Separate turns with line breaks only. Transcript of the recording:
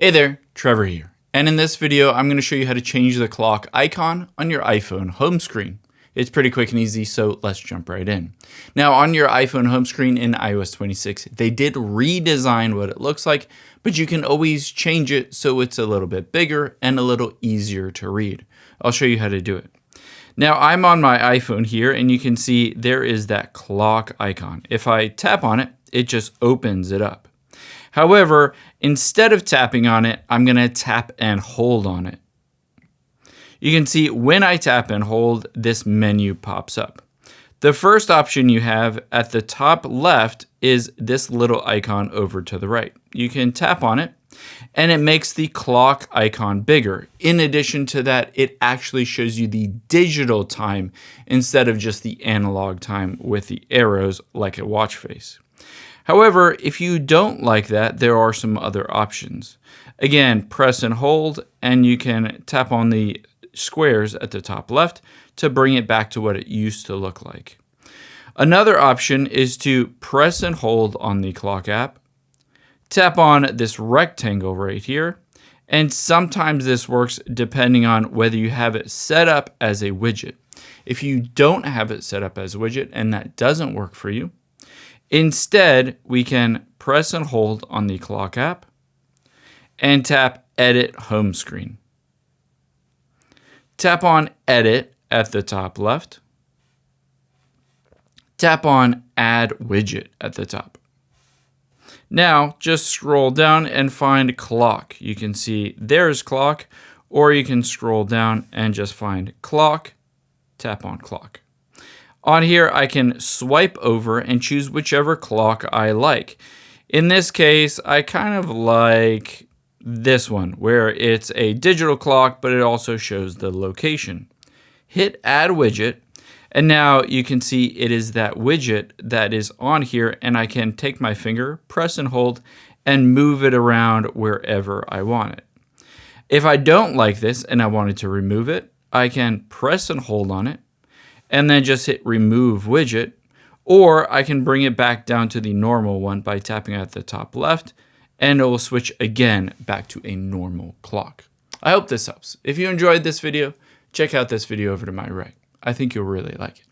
Hey there, Trevor here. And in this video, I'm going to show you how to change the clock icon on your iPhone home screen. It's pretty quick and easy, so let's jump right in. Now, on your iPhone home screen in iOS 26, they did redesign what it looks like, but you can always change it so it's a little bit bigger and a little easier to read. I'll show you how to do it. Now, I'm on my iPhone here, and you can see there is that clock icon. If I tap on it, it just opens it up. However, instead of tapping on it, I'm going to tap and hold on it. You can see when I tap and hold, this menu pops up. The first option you have at the top left is this little icon over to the right. You can tap on it, and it makes the clock icon bigger. In addition to that, it actually shows you the digital time instead of just the analog time with the arrows like a watch face. However, if you don't like that, there are some other options. Again, press and hold, and you can tap on the squares at the top left to bring it back to what it used to look like. Another option is to press and hold on the clock app, tap on this rectangle right here, and sometimes this works depending on whether you have it set up as a widget. If you don't have it set up as a widget and that doesn't work for you, instead, we can press and hold on the clock app and tap Edit Home Screen. Tap on Edit at the top left. Tap on Add Widget at the top. Now, just scroll down and find Clock. You can see there's Clock, or you can scroll down and just find Clock, tap on Clock. On here, I can swipe over and choose whichever clock I like. In this case, I kind of like this one, where it's a digital clock, but it also shows the location. Hit Add Widget, and now you can see it is that widget that is on here, and I can take my finger, press and hold, and move it around wherever I want it. If I don't like this and I wanted to remove it, I can press and hold on it, and then just hit Remove Widget, or I can bring it back down to the normal one by tapping at the top left, and it will switch again back to a normal clock. I hope this helps. If you enjoyed this video, check out this video over to my right. I think you'll really like it.